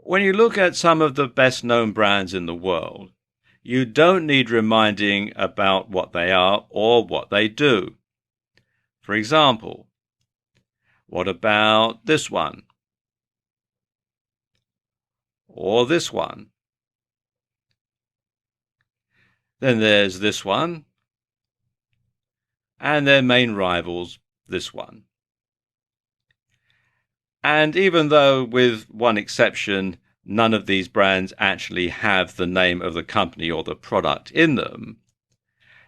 When you look at some of the best known brands in the world, you don't need reminding about what they are or what they do. For example, what about this one? Or this one? Then there's this one, and their main rivals, this one. And even though, with one exception, none of these brands actually have the name of the company or the product in them,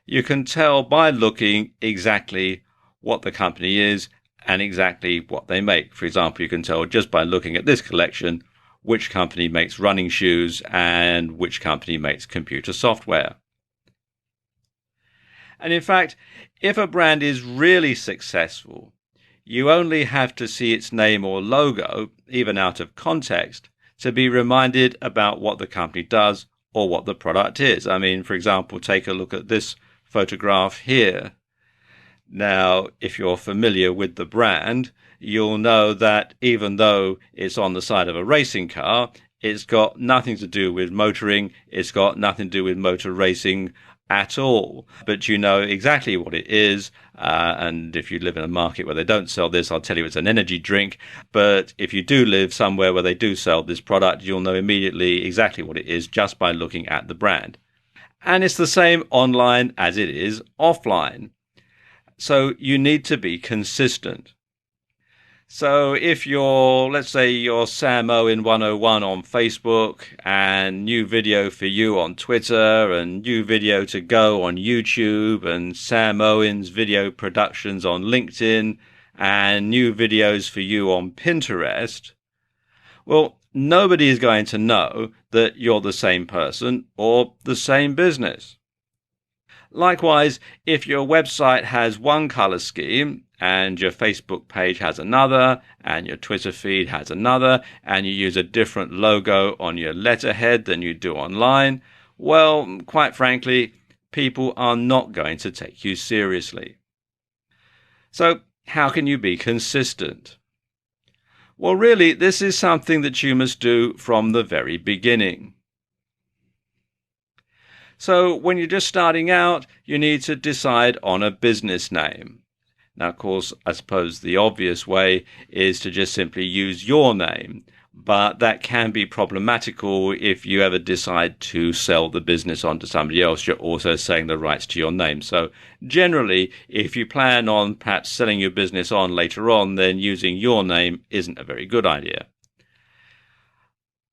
you can tell by looking exactly what the company is and exactly what they make. For example, you can tell just by looking at this collection which company makes running shoes and which company makes computer software. And in fact, if a brand is really successful, you only have to see its name or logo, even out of context, to be reminded about what the company does or what the product is. I mean, for example, take a look at this photograph here. Now, if you're familiar with the brand, you'll know that even though it's on the side of a racing car, it's got nothing to do with motoring, it's got nothing to do with motor racing at all. But you know exactly what it is, and if you live in a market where they don't sell this, I'll tell you it's an energy drink. But if you do live somewhere where they do sell this product, you'll know immediately exactly what it is just by looking at the brand. And it's the same online as it is offline. So you need to be consistent. So if let's say you're Sam Owen 101 on Facebook, and new video for you on Twitter, and new video to go on YouTube, and Sam Owen's video productions on LinkedIn, and new videos for you on Pinterest, well, nobody is going to know that you're the same person or the same business. Likewise, if your website has one color scheme and your Facebook page has another and your Twitter feed has another and you use a different logo on your letterhead than you do online, well, quite frankly, people are not going to take you seriously. So, how can you be consistent? Well, really, this is something that you must do from the very beginning. So when you're just starting out, you need to decide on a business name. Now, of course, I suppose the obvious way is to just simply use your name, but that can be problematical if you ever decide to sell the business on to somebody else. You're also selling the rights to your name. So generally, if you plan on perhaps selling your business on later on, then using your name isn't a very good idea.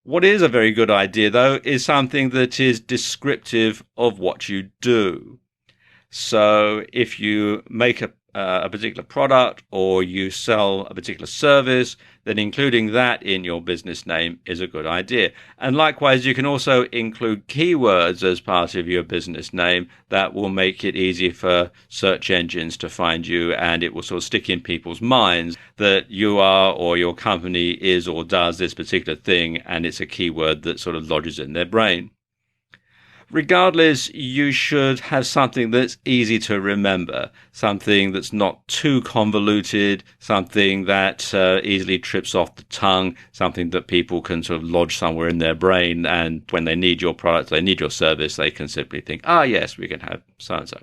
What is a very good idea, though, is something that is descriptive of what you do. So if you make a particular product or you sell a particular service, then including that in your business name is a good idea. And likewise, you can also include keywords as part of your business name that will make it easy for search engines to find you, and it will sort of stick in people's minds that you are or your company is or does this particular thing, and it's a keyword that sort of lodges in their brain. Regardless, you should have something that's easy to remember, something that's not too convoluted, something that easily trips off the tongue, something that people can sort of lodge somewhere in their brain, and when they need your product, they need your service, they can simply think, yes, we can have so-and-so.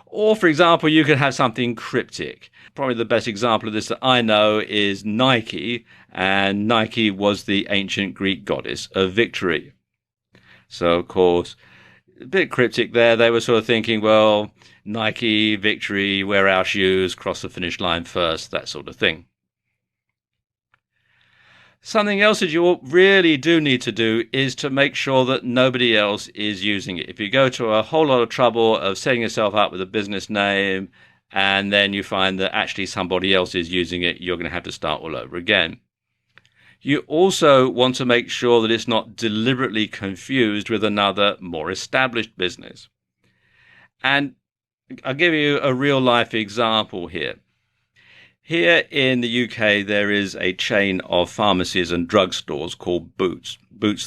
Or, for example, you could have something cryptic. Probably the best example of this that I know is Nike, and Nike was the ancient Greek goddess of victory. So, of course, a bit cryptic there. They were sort of thinking, well, Nike, victory, wear our shoes, cross the finish line first, that sort of thing. Something else that you really do need to do is to make sure that nobody else is using it. If you go to a whole lot of trouble of setting yourself up with a business name and then you find that actually somebody else is using it, you're going to have to start all over again. You also want to make sure that it's not deliberately confused with another more established business. And I'll give you a real life example here. Here in the UK, there is a chain of pharmacies and drugstores called Boots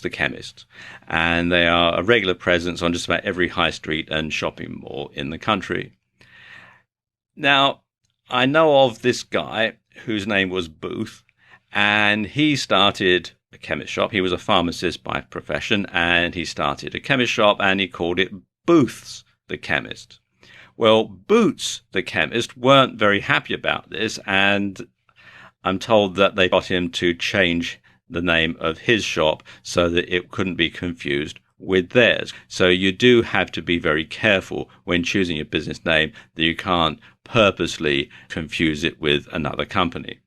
the Chemist. And they are a regular presence on just about every high street and shopping mall in the country. Now, I know of this guy whose name was Booth, and he started a chemist shop. He was a pharmacist by profession, and he started a chemist shop, and he called it Booths the Chemist. Well, Boots the Chemist weren't very happy about this, and I'm told that they got him to change the name of his shop so that it couldn't be confused with theirs. So you do have to be very careful when choosing your business name that you can't purposely confuse it with another company.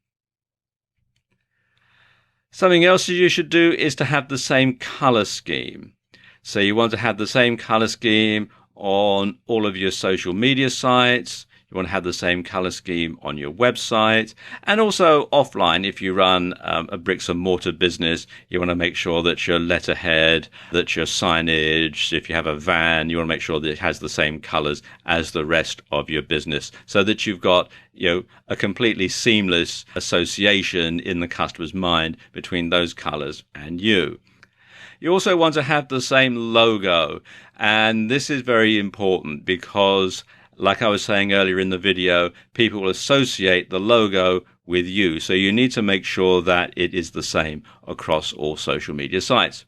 Something else that you should do is to have the same color scheme. So you want to have the same color scheme on all of your social media sites. You want to have the same color scheme on your website, and also offline. If you run a bricks and mortar business, you want to make sure that your letterhead, that your signage, if you have a van, you want to make sure that it has the same colors as the rest of your business, so that you've got a completely seamless association in the customer's mind between those colors and you. You also want to have the same logo, and this is very important because, like I was saying earlier in the video, people will associate the logo with you. So you need to make sure that it is the same across all social media sites.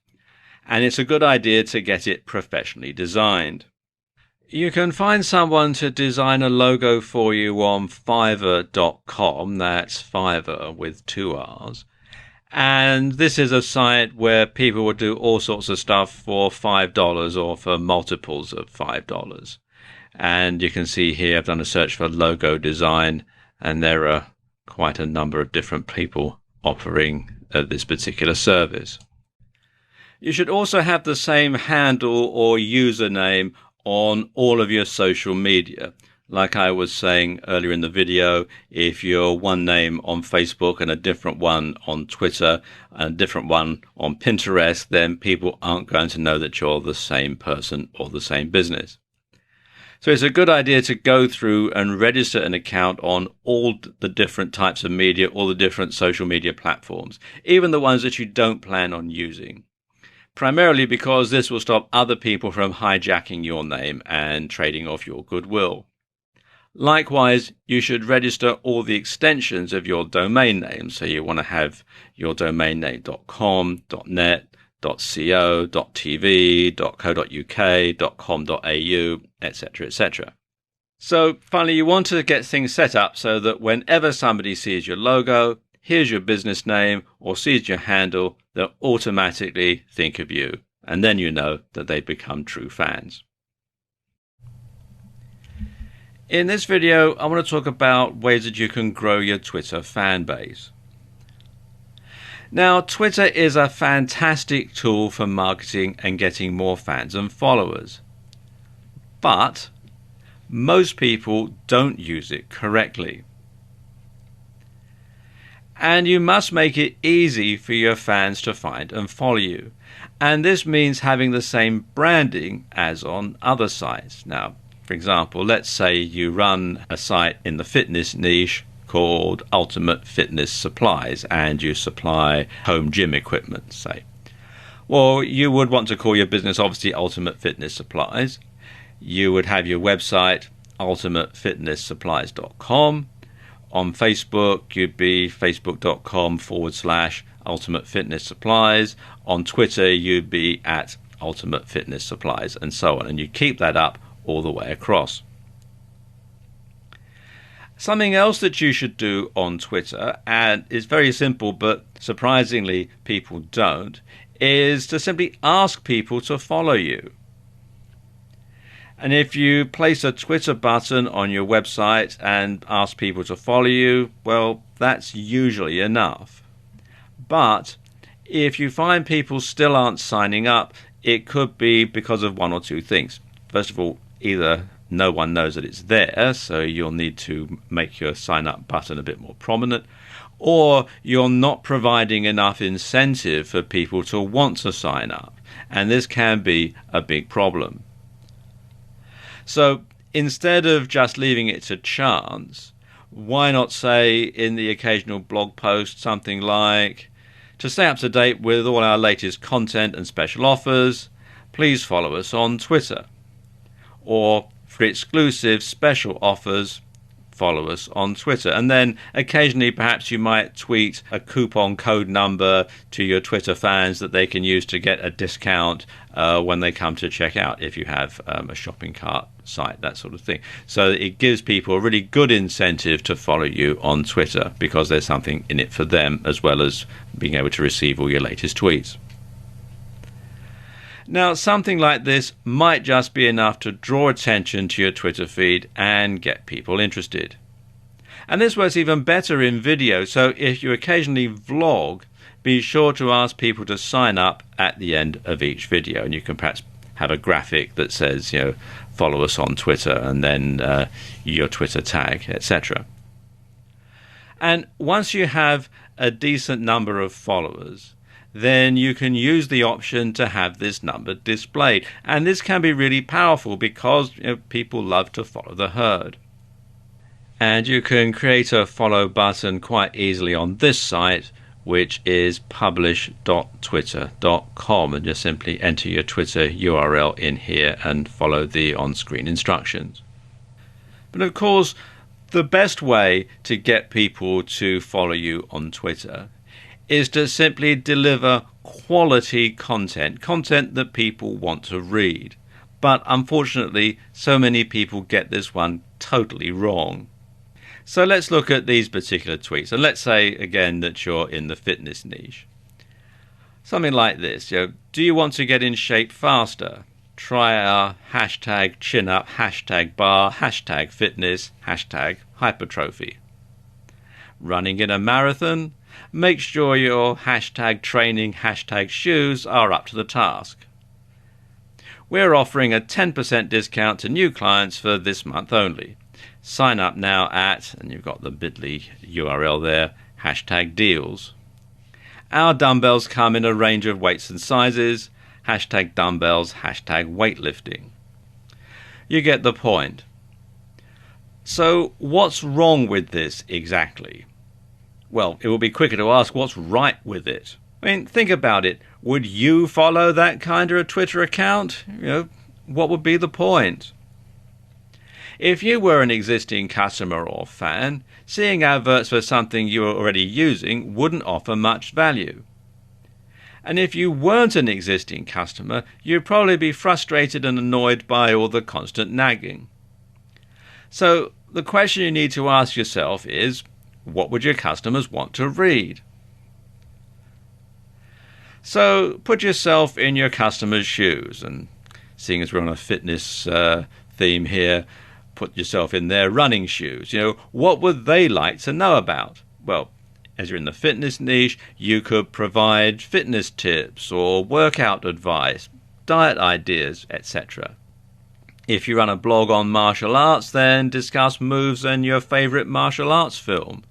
And it's a good idea to get it professionally designed. You can find someone to design a logo for you on Fiverr.com. That's Fiverr with 2 R's. And this is a site where people will do all sorts of stuff for $5 or for multiples of $5. And you can see here I've done a search for logo design, and there are quite a number of different people offering this particular service. You should also have the same handle or username on all of your social media. Like I was saying earlier in the video, if you're one name on Facebook and a different one on Twitter and a different one on Pinterest, then people aren't going to know that you're the same person or the same business. So it's a good idea to go through and register an account on all the different types of media, all the different social media platforms, even the ones that you don't plan on using. Primarily because this will stop other people from hijacking your name and trading off your goodwill. Likewise, you should register all the extensions of your domain name. So you want to have your domain name .com, .net, .co, .tv, .co.uk, .com.au, etc., etc. So finally, you want to get things set up so that whenever somebody sees your logo, hears your business name, or sees your handle, they'll automatically think of you. And then you know that they've become true fans. In this video, I want to talk about ways that you can grow your Twitter fan base. Now, Twitter is a fantastic tool for marketing and getting more fans and followers. But most people don't use it correctly. And you must make it easy for your fans to find and follow you. And this means having the same branding as on other sites. Now, for example, let's say you run a site in the fitness niche called Ultimate Fitness Supplies, and you supply home gym equipment, say. Well, you would want to call your business obviously Ultimate Fitness Supplies. You would have your website ultimatefitnesssupplies.com. On Facebook, you'd be facebook.com/Ultimate Fitness Supplies. On Twitter, you'd be at Ultimate Fitness Supplies, and so on. And you keep that up all the way across. Something else that you should do on Twitter, and it's very simple, but surprisingly people don't, is to simply ask people to follow you. And if you place a Twitter button on your website and ask people to follow you, well, that's usually enough. But if you find people still aren't signing up, it could be because of one or two things. First of all, either no one knows that it's there, so you'll need to make your sign up button a bit more prominent, or you're not providing enough incentive for people to want to sign up, and this can be a big problem. So instead of just leaving it to chance, why not say in the occasional blog post something like, to stay up to date with all our latest content and special offers, please follow us on Twitter. Or for exclusive special offers, follow us on Twitter. And then occasionally perhaps you might tweet a coupon code number to your Twitter fans that they can use to get a discount when they come to check out, if you have a shopping cart site, that sort of thing. So it gives people a really good incentive to follow you on Twitter because there's something in it for them, as well as being able to receive all your latest tweets. Now, something like this might just be enough to draw attention to your Twitter feed and get people interested. And this works even better in video, so if you occasionally vlog, be sure to ask people to sign up at the end of each video. And you can perhaps have a graphic that says, follow us on Twitter, and then your Twitter tag, etc. And once you have a decent number of followers, then you can use the option to have this number displayed. And this can be really powerful because people love to follow the herd. And you can create a follow button quite easily on this site, which is publish.twitter.com, and just simply enter your Twitter URL in here and follow the on-screen instructions. But of course, the best way to get people to follow you on Twitter is to simply deliver quality content that people want to read. But unfortunately, so many people get this one totally wrong. So let's look at these particular tweets. And let's say again that you're in the fitness niche. Something like this, do you want to get in shape faster? Try our hashtag chin up, hashtag bar, hashtag fitness, hashtag hypertrophy. Running in a marathon? Make sure your hashtag training, hashtag shoes are up to the task. We're offering a 10% discount to new clients for this month only. Sign up now at, and you've got the bit.ly URL there, hashtag deals. Our dumbbells come in a range of weights and sizes, hashtag dumbbells, hashtag weightlifting. You get the point. So what's wrong with this exactly? Well, it will be quicker to ask what's right with it. I mean, think about it. Would you follow that kind of a Twitter account? What would be the point? If you were an existing customer or fan, seeing adverts for something you were already using wouldn't offer much value. And if you weren't an existing customer, you'd probably be frustrated and annoyed by all the constant nagging. So the question you need to ask yourself is, what would your customers want to read? So put yourself in your customer's shoes, and seeing as we're on a fitness theme here, put yourself in their running shoes. What would they like to know about? Well, as you're in the fitness niche, you could provide fitness tips or workout advice, diet ideas, etc. If you run a blog on martial arts, then discuss moves and your favorite martial arts film.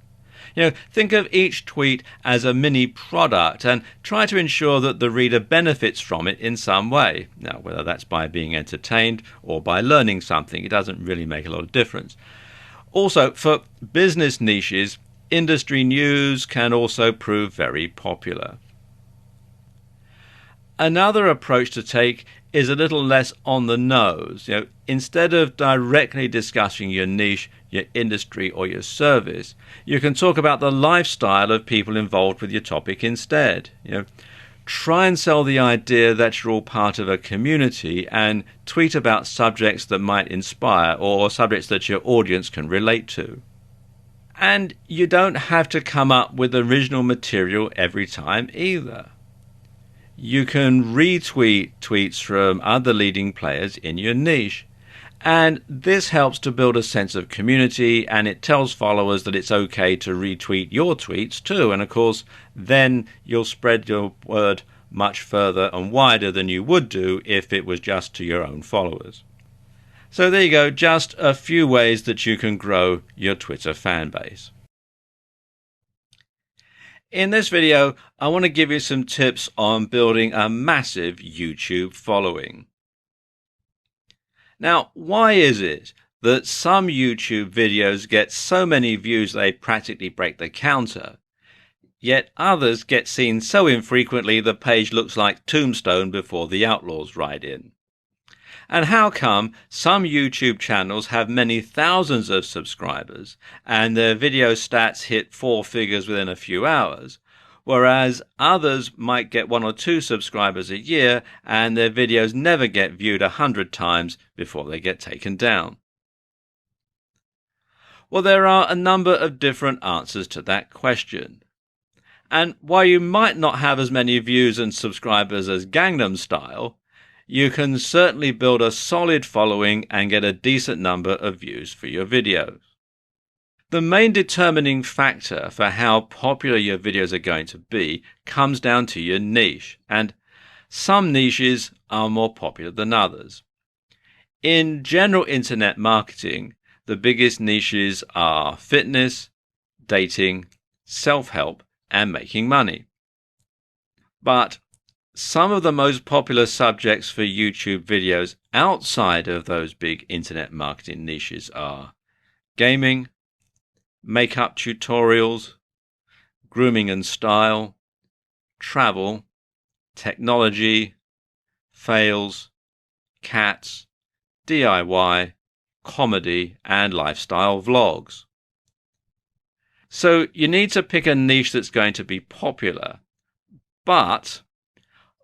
Think of each tweet as a mini product and try to ensure that the reader benefits from it in some way. Now, whether that's by being entertained or by learning something, it doesn't really make a lot of difference. Also, for business niches, industry news can also prove very popular. Another approach to take is a little less on the nose. Instead of directly discussing your niche, your industry or your service, you can talk about the lifestyle of people involved with your topic instead. Try and sell the idea that you're all part of a community and tweet about subjects that might inspire or subjects that your audience can relate to. And you don't have to come up with original material every time either. You can retweet tweets from other leading players in your niche. And this helps to build a sense of community, and it tells followers that it's okay to retweet your tweets too. And of course, then you'll spread your word much further and wider than you would do if it was just to your own followers. So there you go, just a few ways that you can grow your Twitter fan base. In this video, I want to give you some tips on building a massive YouTube following. Now, why is it that some YouTube videos get so many views they practically break the counter, yet others get seen so infrequently the page looks like Tombstone before the Outlaws ride in? And how come some YouTube channels have many thousands of subscribers and their video stats hit four figures within a few hours, whereas others might get 1 or 2 subscribers a year and their videos never get viewed 100 times before they get taken down? Well, there are a number of different answers to that question. And while you might not have as many views and subscribers as Gangnam Style, you can certainly build a solid following and get a decent number of views for your videos. The main determining factor for how popular your videos are going to be comes down to your niche, and some niches are more popular than others. In general internet marketing, the biggest niches are fitness, dating, self-help, and making money. But some of the most popular subjects for YouTube videos outside of those big internet marketing niches are gaming, makeup tutorials, grooming and style, travel, technology, fails, cats, DIY, comedy, and lifestyle vlogs. So you need to pick a niche that's going to be popular, but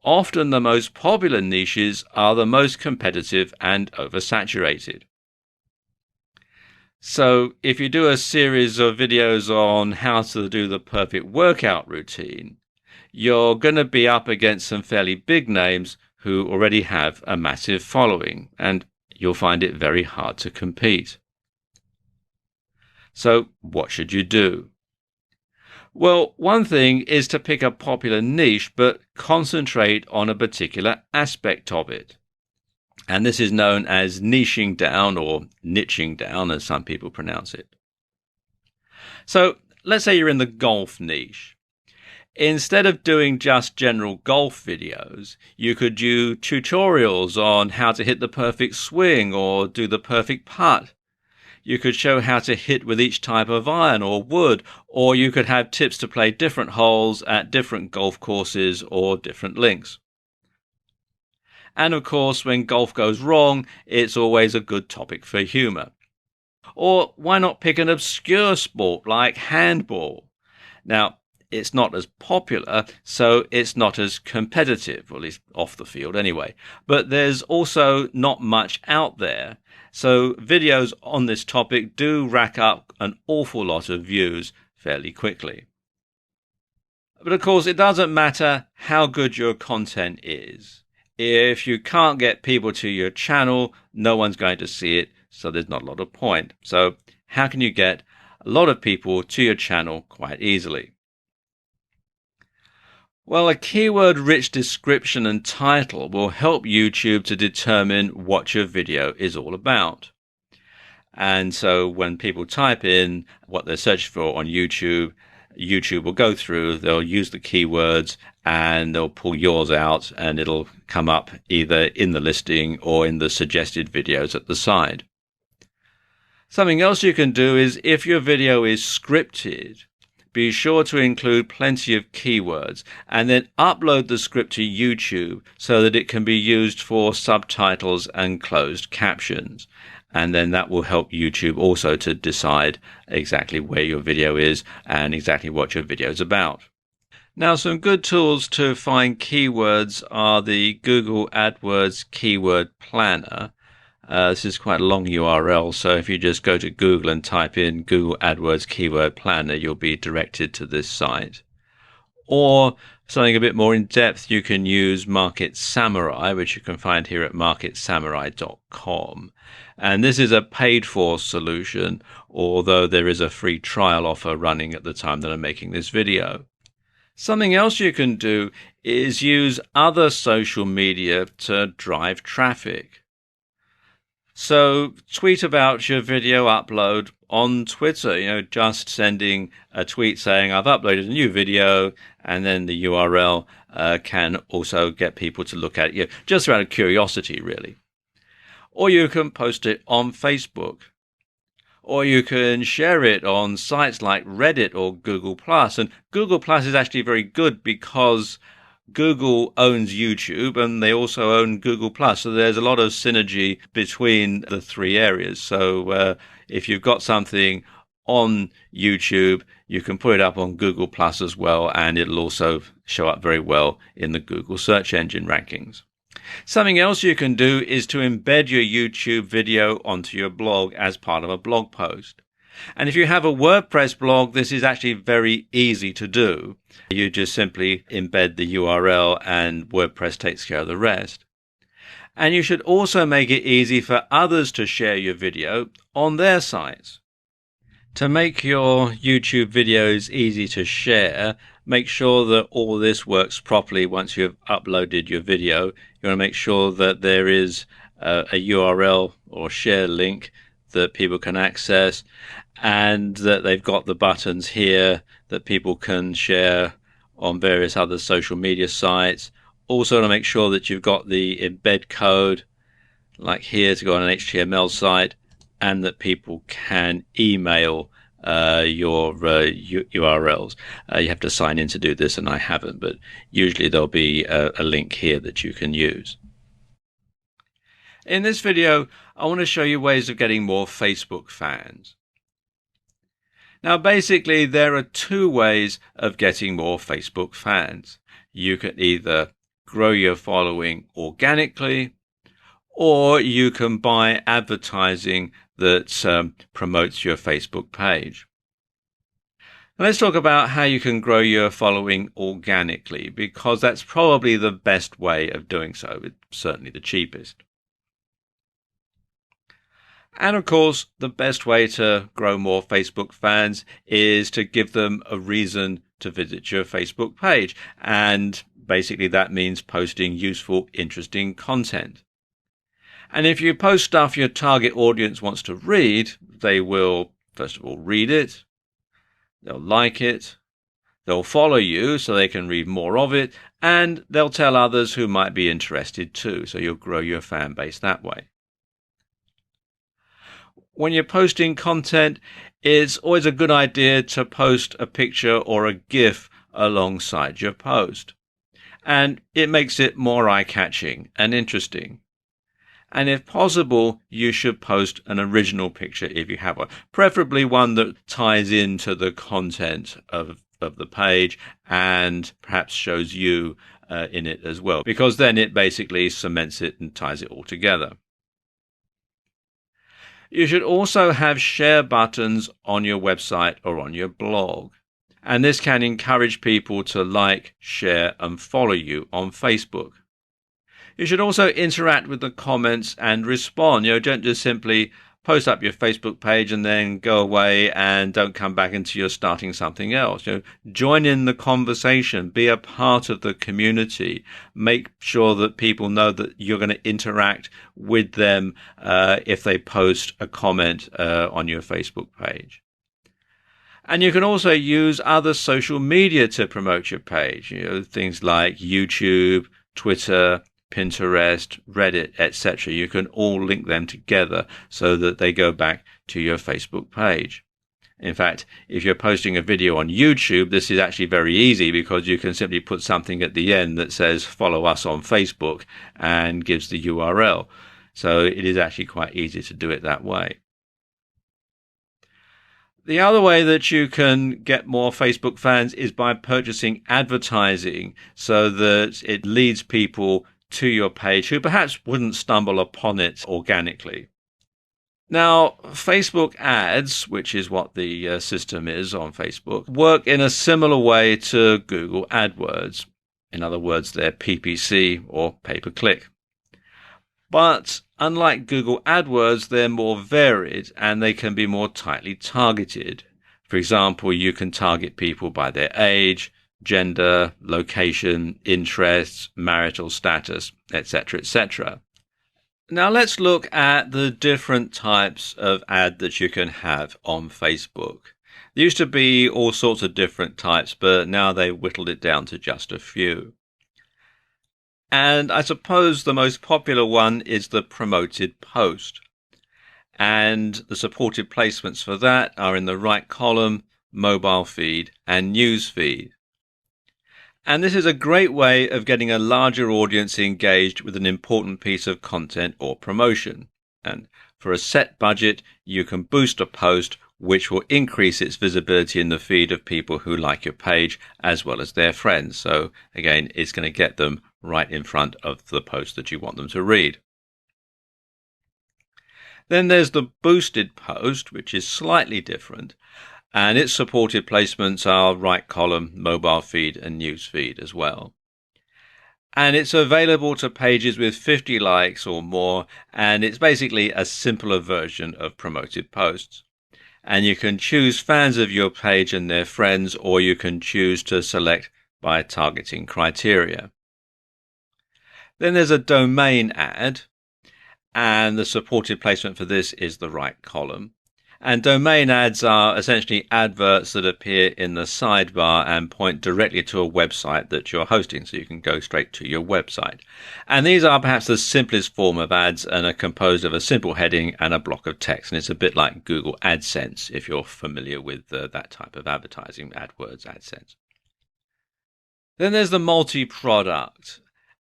often the most popular niches are the most competitive and oversaturated. So if you do a series of videos on how to do the perfect workout routine, you're going to be up against some fairly big names who already have a massive following, and you'll find it very hard to compete. So what should you do? Well, one thing is to pick a popular niche, but concentrate on a particular aspect of it. And this is known as niching down, or niching down, as some people pronounce it. So let's say you're in the golf niche. Instead of doing just general golf videos, you could do tutorials on how to hit the perfect swing or do the perfect putt. You could show how to hit with each type of iron or wood, or you could have tips to play different holes at different golf courses or different links. And of course, when golf goes wrong, it's always a good topic for humor. Or why not pick an obscure sport like handball? Now, it's not as popular, so it's not as competitive, or at least off the field anyway. But there's also not much out there. So videos on this topic do rack up an awful lot of views fairly quickly. But of course, it doesn't matter how good your content is. If you can't get people to your channel, no one's going to see it, so there's not a lot of point. So how can you get a lot of people to your channel quite easily? Well, a keyword-rich description and title will help YouTube to determine what your video is all about. And so when people type in what they're searching for on YouTube, YouTube will go through, they'll use the keywords, and they'll pull yours out, and it'll come up either in the listing or in the suggested videos at the side. Something else you can do is, if your video is scripted, be sure to include plenty of keywords and then upload the script to YouTube so that it can be used for subtitles and closed captions. And then that will help YouTube also to decide exactly where your video is and exactly what your video is about. Now, some good tools to find keywords are the Google AdWords Keyword Planner. This is quite a long URL, so if you just go to Google and type in Google AdWords Keyword Planner, you'll be directed to this site. Or something a bit more in depth, you can use Market Samurai, which you can find here at marketsamurai.com. And this is a paid-for solution, although there is a free trial offer running at the time that I'm making this video. Something else you can do is use other social media to drive traffic. So tweet about your video upload on Twitter, just sending a tweet saying I've uploaded a new video, and then the URL can also get people to look at it, just out of curiosity, really. Or you can post it on Facebook. Or you can share it on sites like Reddit or Google+. And Google+ is actually very good because Google owns YouTube and they also own Google+. So there's a lot of synergy between the three areas. So if you've got something on YouTube, you can put it up on Google+ as well, and it'll also show up very well in the Google search engine rankings. Something else you can do is to embed your YouTube video onto your blog as part of a blog post. And if you have a WordPress blog, this is actually very easy to do. You just simply embed the URL and WordPress takes care of the rest. And you should also make it easy for others to share your video on their sites. To make your YouTube videos easy to share, make sure that all this works properly once you've uploaded your video. You want to make sure that there is a URL or share link that people can access, and that they've got the buttons here that people can share on various other social media sites. Also to make sure that you've got the embed code, like here, to go on an HTML site, and that people can email your URLs. You have to sign in to do this, and I haven't, but usually there'll be a link here that you can use. In this video, I want to show you ways of getting more Facebook fans. Now, basically, there are two ways of getting more Facebook fans. You can either grow your following organically, or you can buy advertising that promotes your Facebook page. Now, let's talk about how you can grow your following organically, because that's probably the best way of doing so. It's certainly the cheapest. And of course, the best way to grow more Facebook fans is to give them a reason to visit your Facebook page. And basically that means posting useful, interesting content. And if you post stuff your target audience wants to read, they will, first of all, read it. They'll like it. They'll follow you so they can read more of it. And they'll tell others who might be interested too. So you'll grow your fan base that way. When you're posting content, it's always a good idea to post a picture or a GIF alongside your post. And it makes it more eye-catching and interesting. And if possible, you should post an original picture if you have one, preferably one that ties into the content of the page and perhaps shows you in it as well, because then it basically cements it and ties it all together. You should also have share buttons on your website or on your blog. And this can encourage people to like, share, and follow you on Facebook. You should also interact with the comments and respond. Don't just simply post up your Facebook page and then go away and don't come back until you're starting something else. Join in the conversation, be a part of the community, make sure that people know that you're going to interact with them if they post a comment on your Facebook page. And you can also use other social media to promote your page, things like YouTube, Twitter, Pinterest, Reddit, etc. You can all link them together so that they go back to your Facebook page. In fact, if you're posting a video on YouTube, this is actually very easy because you can simply put something at the end that says follow us on Facebook and gives the URL. So it is actually quite easy to do it that way. The other way that you can get more Facebook fans is by purchasing advertising so that it leads people to your page who perhaps wouldn't stumble upon it organically. Now, Facebook ads, which is what the system is on Facebook, work in a similar way to Google AdWords. In other words, they're PPC or pay-per-click. But unlike Google AdWords, they're more varied and they can be more tightly targeted. For example, you can target people by their age, gender, location, interests, marital status, etc., etc. Now let's look at the different types of ad that you can have on Facebook. There used to be all sorts of different types, but now they've whittled it down to just a few. And I suppose the most popular one is the promoted post. And the supported placements for that are in the right column, mobile feed, and news feed. And this is a great way of getting a larger audience engaged with an important piece of content or promotion. And for a set budget, you can boost a post which will increase its visibility in the feed of people who like your page as well as their friends. So again, it's going to get them right in front of the post that you want them to read. Then there's the boosted post, which is slightly different, and its supported placements are right column, mobile feed and news feed as well. And it's available to pages with 50 likes or more, and it's basically a simpler version of promoted posts. And you can choose fans of your page and their friends, or you can choose to select by targeting criteria. Then there's a domain ad, and the supported placement for this is the right column. And domain ads are essentially adverts that appear in the sidebar and point directly to a website that you're hosting, so you can go straight to your website. And these are perhaps the simplest form of ads and are composed of a simple heading and a block of text. And it's a bit like Google AdSense, if you're familiar with that type of advertising, AdWords, AdSense. Then there's the multi-product.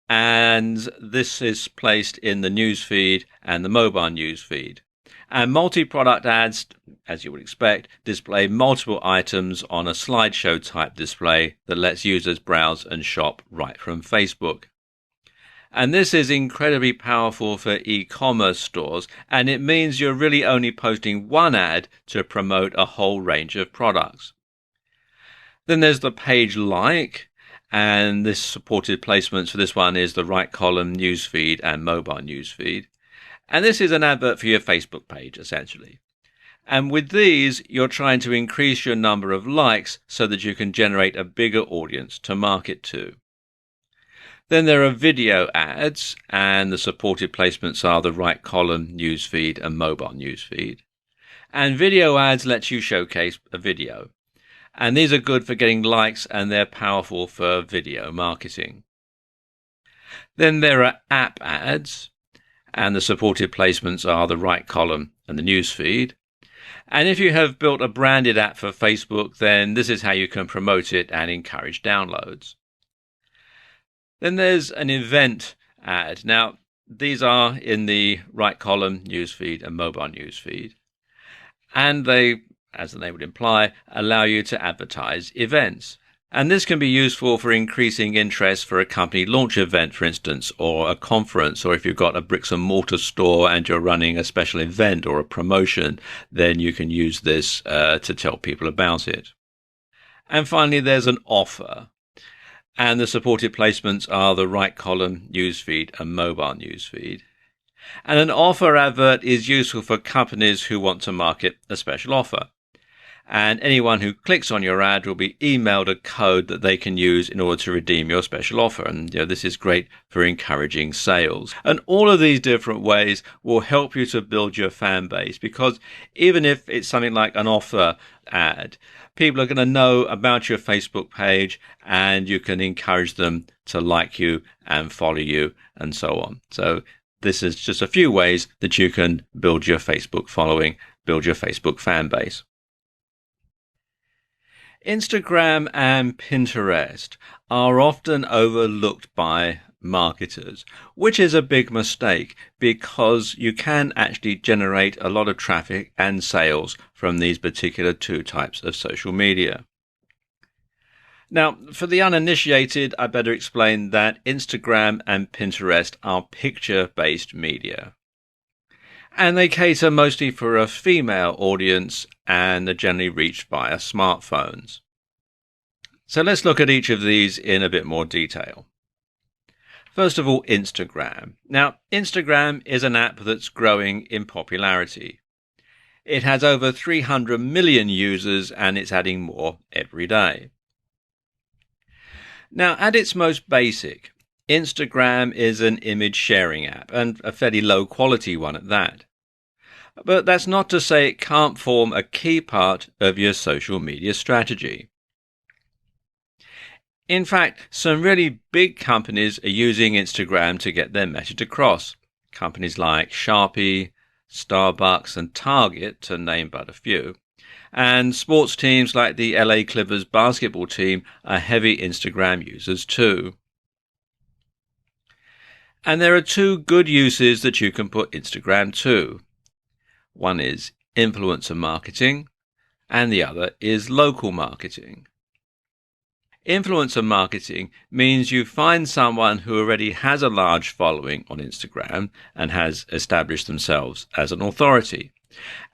And this is placed in the newsfeed and the mobile newsfeed. And multi-product ads, as you would expect, display multiple items on a slideshow type display that lets users browse and shop right from Facebook. And this is incredibly powerful for e-commerce stores, and it means you're really only posting one ad to promote a whole range of products. Then there's the page like, and this supported placements for this one is the right column, newsfeed and mobile newsfeed. And this is an advert for your Facebook page, essentially. And with these, you're trying to increase your number of likes so that you can generate a bigger audience to market to. Then there are video ads, and the supported placements are the right column, newsfeed and mobile newsfeed. And video ads let you showcase a video. And these are good for getting likes, and they're powerful for video marketing. Then there are app ads, and the supported placements are the right column and the news feed. And if you have built a branded app for Facebook, then this is how you can promote it and encourage downloads. Then there's an event ad. Now, these are in the right column, newsfeed and mobile newsfeed. And they, as the name would imply, allow you to advertise events. And this can be useful for increasing interest for a company launch event, for instance, or a conference, or if you've got a bricks and mortar store and you're running a special event or a promotion, then you can use this to tell people about it. And finally, there's an offer. And the supported placements are the right column, newsfeed and mobile newsfeed. And an offer advert is useful for companies who want to market a special offer. And anyone who clicks on your ad will be emailed a code that they can use in order to redeem your special offer. And this is great for encouraging sales. And all of these different ways will help you to build your fan base, because even if it's something like an offer ad, people are going to know about your Facebook page, and you can encourage them to like you and follow you and so on. So this is just a few ways that you can build your Facebook following, build your Facebook fan base. Instagram and Pinterest are often overlooked by marketers, which is a big mistake, because you can actually generate a lot of traffic and sales from these particular two types of social media. Now, for the uninitiated, I better explain that Instagram and Pinterest are picture-based media. And they cater mostly for a female audience and are generally reached via smartphones. So let's look at each of these in a bit more detail. First of all, Instagram. Now, Instagram is an app that's growing in popularity. It has over 300 million users, and it's adding more every day. Now, at its most basic, Instagram is an image sharing app, and a fairly low quality one at that. But that's not to say it can't form a key part of your social media strategy. In fact, some really big companies are using Instagram to get their message across. Companies like Sharpie, Starbucks and Target, to name but a few. And sports teams like the LA Clippers basketball team are heavy Instagram users too. And there are two good uses that you can put Instagram to. One is influencer marketing, and the other is local marketing. Influencer marketing means you find someone who already has a large following on Instagram and has established themselves as an authority.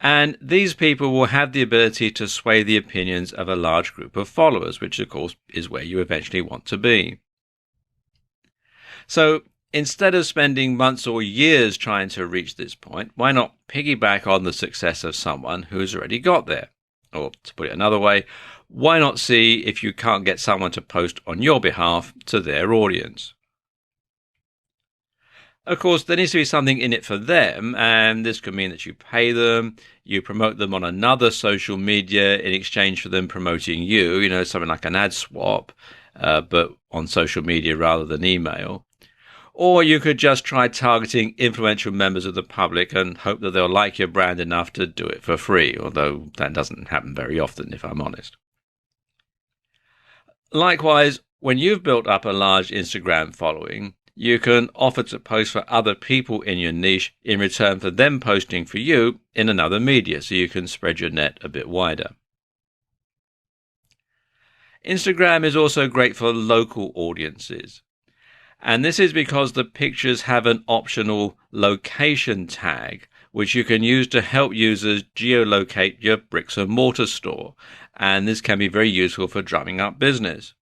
And these people will have the ability to sway the opinions of a large group of followers, which of course is where you eventually want to be. So instead of spending months or years trying to reach this point, why not piggyback on the success of someone who's already got there? Or to put it another way, why not see if you can't get someone to post on your behalf to their audience? Of course, there needs to be something in it for them, and this could mean that you pay them, you promote them on another social media in exchange for them promoting you, something like an ad swap, but on social media rather than email. Or you could just try targeting influential members of the public and hope that they'll like your brand enough to do it for free, although that doesn't happen very often, if I'm honest. Likewise, when you've built up a large Instagram following, you can offer to post for other people in your niche in return for them posting for you in another media, so you can spread your net a bit wider. Instagram is also great for local audiences. And this is because the pictures have an optional location tag, which you can use to help users geolocate your bricks and mortar store. And this can be very useful for drumming up business.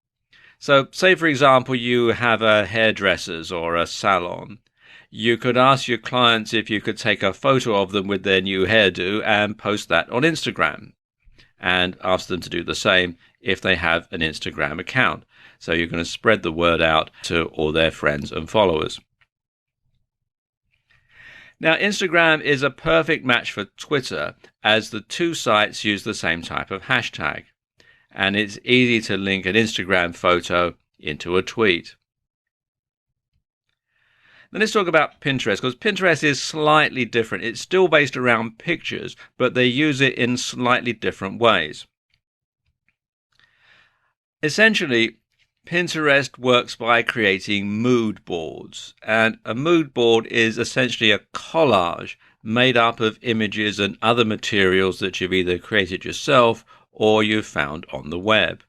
So say, for example, you have a hairdresser's or a salon. You could ask your clients if you could take a photo of them with their new hairdo and post that on Instagram, and ask them to do the same if they have an Instagram account. So you're going to spread the word out to all their friends and followers. Now, Instagram is a perfect match for Twitter, as the two sites use the same type of hashtag. And it's easy to link an Instagram photo into a tweet. Then let's talk about Pinterest, because Pinterest is slightly different. It's still based around pictures, but they use it in slightly different ways. Essentially, Pinterest works by creating mood boards, and a mood board is essentially a collage made up of images and other materials that you've either created yourself or you've found on the web.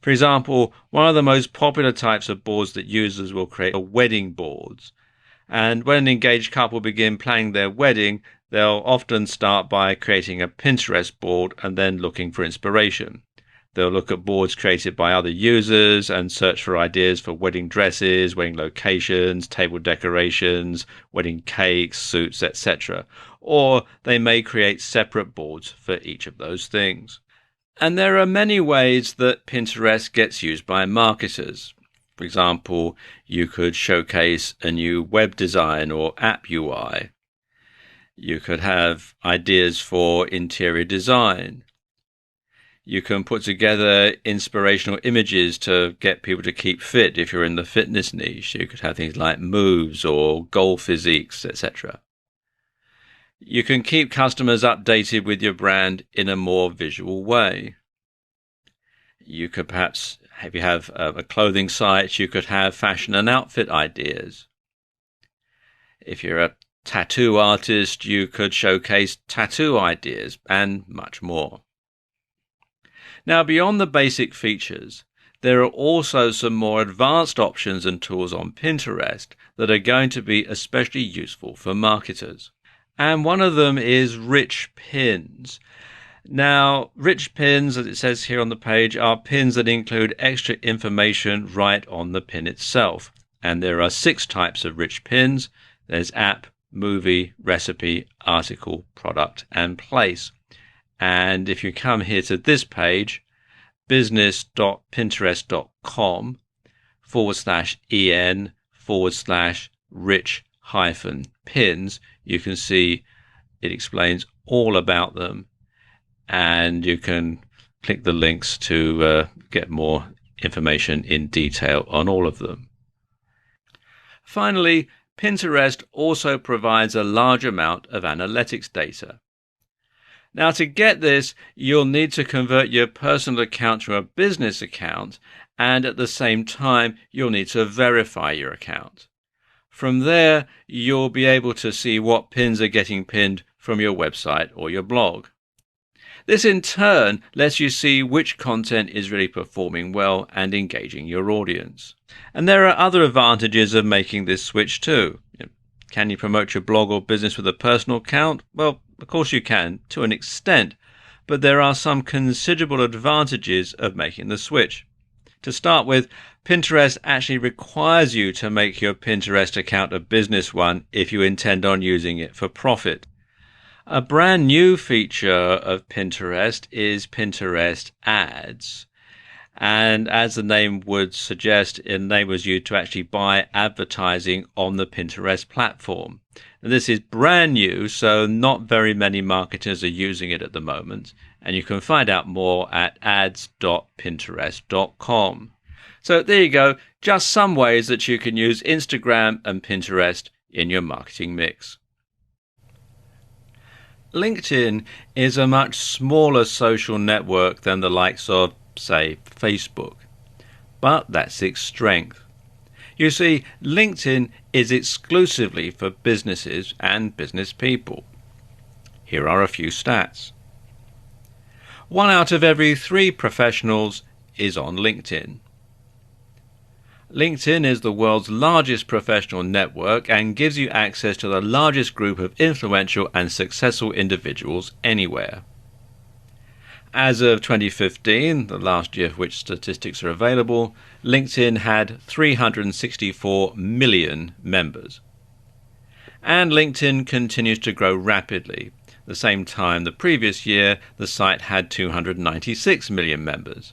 For example, one of the most popular types of boards that users will create are wedding boards. And when an engaged couple begin planning their wedding, they'll often start by creating a Pinterest board and then looking for inspiration. They'll look at boards created by other users and search for ideas for wedding dresses, wedding locations, table decorations, wedding cakes, suits, etc. Or they may create separate boards for each of those things. And there are many ways that Pinterest gets used by marketers. For example, you could showcase a new web design or app UI. You could have ideas for interior design. You can put together inspirational images to get people to keep fit if you're in the fitness niche. You could have things like moves or goal physiques, etc. You can keep customers updated with your brand in a more visual way. You could perhaps, if you have a clothing site, you could have fashion and outfit ideas. If you're a tattoo artist, you could showcase tattoo ideas and much more. Now, beyond the basic features, there are also some more advanced options and tools on Pinterest that are going to be especially useful for marketers. And one of them is rich pins. Now, rich pins, as it says here on the page, are pins that include extra information right on the pin itself. And there are 6 types of rich pins. There's app, movie, recipe, article, product, and place. And if you come here to this page, business.pinterest.com/en/rich-pins, you can see it explains all about them, and you can click the links to get more information in detail on all of them. Finally, Pinterest also provides a large amount of analytics data. Now, to get this, you'll need to convert your personal account to a business account, and at the same time, you'll need to verify your account. From there, you'll be able to see what pins are getting pinned from your website or your blog. This in turn lets you see which content is really performing well and engaging your audience. And there are other advantages of making this switch too. Can you promote your blog or business with a personal account? Well, of course you can, to an extent, but there are some considerable advantages of making the switch. To start with, Pinterest actually requires you to make your Pinterest account a business one if you intend on using it for profit. A brand new feature of Pinterest is Pinterest Ads. And as the name would suggest, it enables you to actually buy advertising on the Pinterest platform. And this is brand new, so not very many marketers are using it at the moment. And you can find out more at ads.pinterest.com. So there you go, just some ways that you can use Instagram and Pinterest in your marketing mix. LinkedIn is a much smaller social network than the likes of, say, Facebook. But that's its strength. You see, LinkedIn is exclusively for businesses and business people. Here are a few stats. 1 out of every 3 professionals is on LinkedIn. LinkedIn is the world's largest professional network and gives you access to the largest group of influential and successful individuals anywhere. As of 2015, the last year of which statistics are available, LinkedIn had 364 million members. And LinkedIn continues to grow rapidly. At the same time the previous year, the site had 296 million members.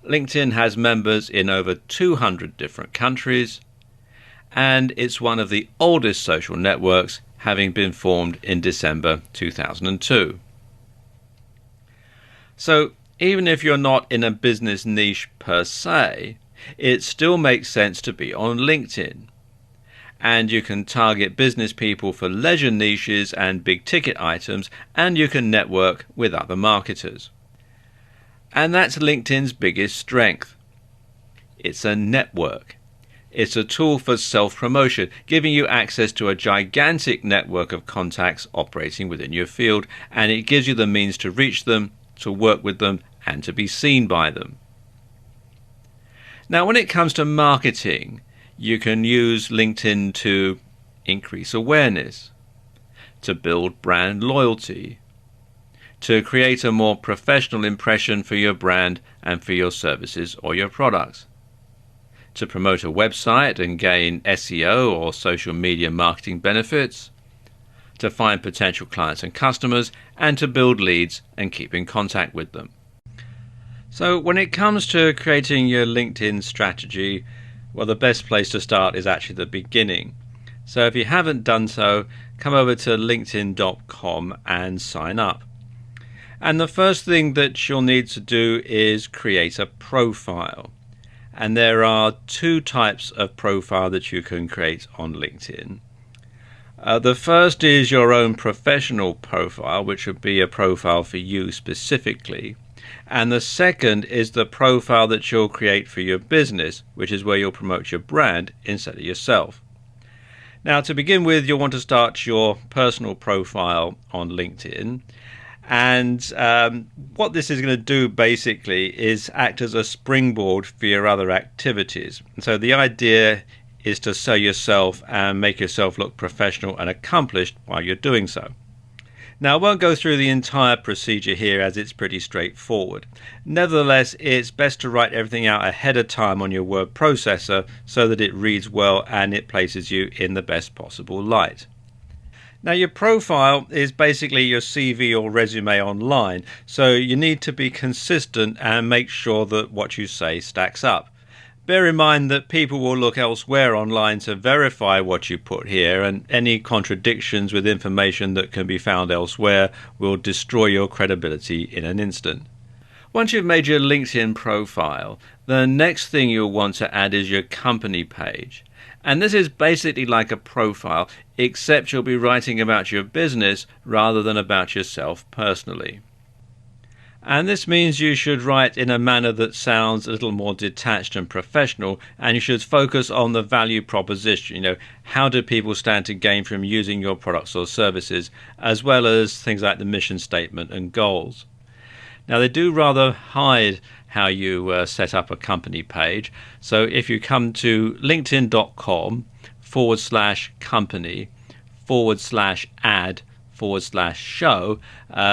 LinkedIn has members in over 200 different countries, and it's one of the oldest social networks, having been formed in December 2002. So even if you're not in a business niche per se, it still makes sense to be on LinkedIn. And you can target business people for leisure niches and big ticket items, and you can network with other marketers. And that's LinkedIn's biggest strength. It's a network. It's a tool for self-promotion, giving you access to a gigantic network of contacts operating within your field, and it gives you the means to reach them, to work with them, and to be seen by them. Now, when it comes to marketing, you can use LinkedIn to increase awareness, to build brand loyalty, to create a more professional impression for your brand and for your services or your products, to promote a website and gain SEO or social media marketing benefits, to find potential clients and customers, and to build leads and keep in contact with them. So when it comes to creating your LinkedIn strategy, well, the best place to start is actually the beginning. So if you haven't done so, come over to linkedin.com and sign up. And the first thing that you'll need to do is create a profile. And there are 2 types of profile that you can create on LinkedIn. The first is your own professional profile, which would be a profile for you specifically. And the second is the profile that you'll create for your business, which is where you'll promote your brand instead of yourself. Now, to begin with, you'll want to start your personal profile on LinkedIn. And what this is going to do basically is act as a springboard for your other activities. And so the idea is to sell yourself and make yourself look professional and accomplished while you're doing so. Now, I won't go through the entire procedure here as it's pretty straightforward. Nevertheless, it's best to write everything out ahead of time on your word processor so that it reads well and it places you in the best possible light. Now, your profile is basically your CV or resume online, so you need to be consistent and make sure that what you say stacks up. Bear in mind that people will look elsewhere online to verify what you put here, and any contradictions with information that can be found elsewhere will destroy your credibility in an instant. Once you've made your LinkedIn profile, The next thing you'll want to add is your company page. And this is basically like a profile, except you'll be writing about your business rather than about yourself personally. And this means you should write in a manner that sounds a little more detached and professional, and you should focus on the value proposition. How do people stand to gain from using your products or services, as well as things like the mission statement and goals. Now, they do rather hide how you set up a company page. So if you come to linkedin.com/company/add/show,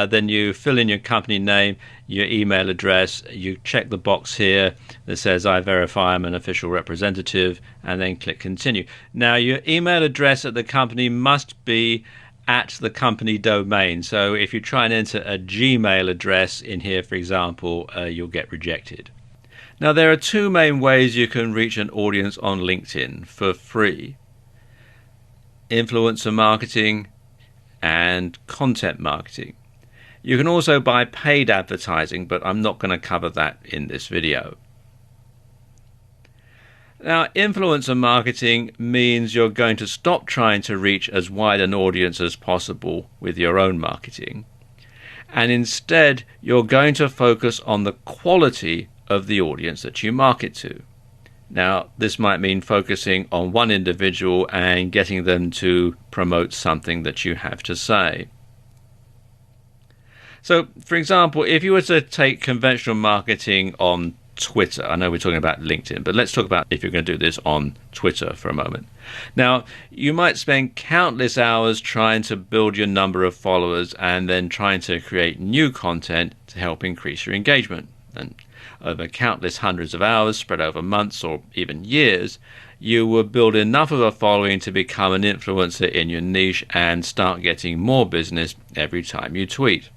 then you fill in your company name, your email address, you check the box here that says I verify I'm an official representative, and then click continue. Now, your email address at the company must be at the company domain. So if you try and enter a Gmail address in here, for example, you'll get rejected. Now, there are two main ways you can reach an audience on LinkedIn for free: influencer marketing and content marketing. You can also buy paid advertising, but I'm not going to cover that in this video. Now, influencer marketing means you're going to stop trying to reach as wide an audience as possible with your own marketing, and instead you're going to focus on the quality of the audience that you market to. Now, this might mean focusing on one individual and getting them to promote something that you have to say. So, for example, if you were to take conventional marketing on Twitter, I know we're talking about LinkedIn, but let's talk about if you're going to do this on Twitter for a moment. Now, you might spend countless hours trying to build your number of followers and then trying to create new content to help increase your engagement. And over countless hundreds of hours spread over months or even years, you will build enough of a following to become an influencer in your niche and start getting more business every time you tweet.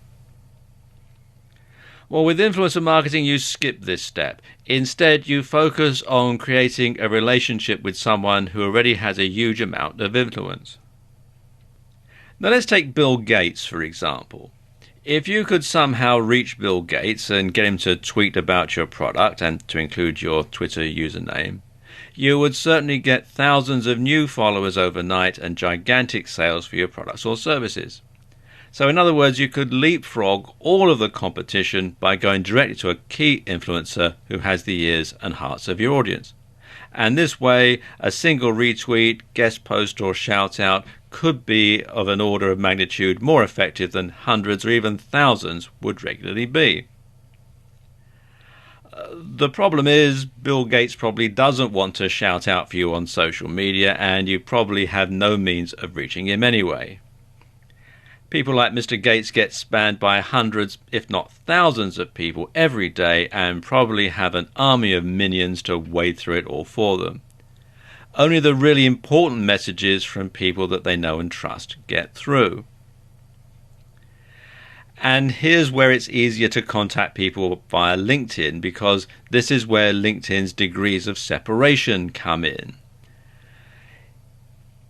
Well, with influencer marketing, you skip this step. Instead, you focus on creating a relationship with someone who already has a huge amount of influence. Now, let's take Bill Gates, for example. If you could somehow reach Bill Gates and get him to tweet about your product and to include your Twitter username, you would certainly get thousands of new followers overnight and gigantic sales for your products or services. So in other words, you could leapfrog all of the competition by going directly to a key influencer who has the ears and hearts of your audience. And this way, a single retweet, guest post or shout out could be of an order of magnitude more effective than hundreds or even thousands would regularly be. The problem is Bill Gates probably doesn't want to shout out for you on social media, and you probably have no means of reaching him anyway. People like Mr. Gates get spammed by hundreds, if not thousands of people every day, and probably have an army of minions to wade through it all for them. Only the really important messages from people that they know and trust get through. And here's where it's easier to contact people via LinkedIn, because this is where LinkedIn's degrees of separation come in.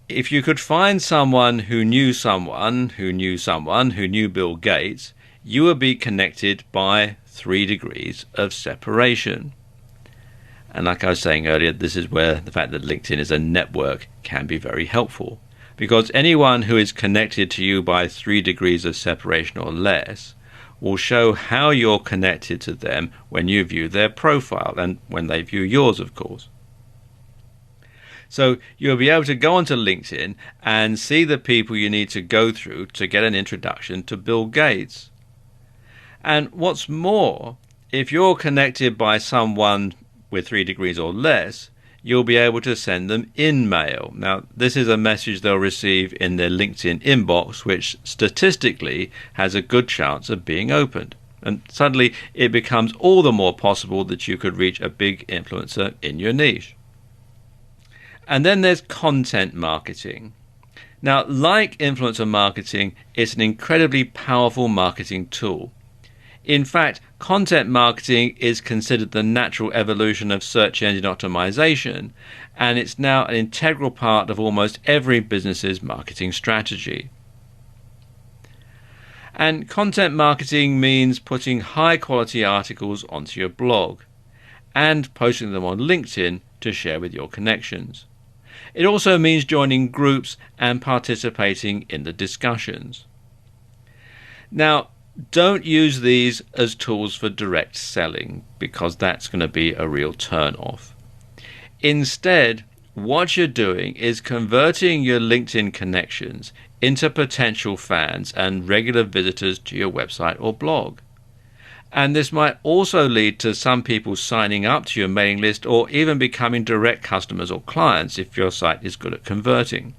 If you could find someone who knew someone who knew someone who knew Bill Gates, you would be connected by 3 degrees of separation. And like I was saying earlier, this is where the fact that LinkedIn is a network can be very helpful, because anyone who is connected to you by 3 degrees of separation or less will show how you're connected to them when you view their profile and when they view yours, of course. So you'll be able to go onto LinkedIn and see the people you need to go through to get an introduction to Bill Gates. And what's more, if you're connected by someone with 3 degrees or less, you'll be able to send them in-mail. Now, this is a message they'll receive in their LinkedIn inbox, which statistically has a good chance of being opened. And suddenly it becomes all the more possible that you could reach a big influencer in your niche. And then there's content marketing. Now, like influencer marketing, it's an incredibly powerful marketing tool. In fact, content marketing is considered the natural evolution of search engine optimization, and it's now an integral part of almost every business's marketing strategy. And content marketing means putting high-quality articles onto your blog. and posting them on LinkedIn to share with your connections. It also means joining groups and participating in the discussions. Now, don't use these as tools for direct selling, because that's going to be a real turn-off. Instead, what you're doing is converting your LinkedIn connections into potential fans and regular visitors to your website or blog. And this might also lead to some people signing up to your mailing list or even becoming direct customers or clients if your site is good at converting.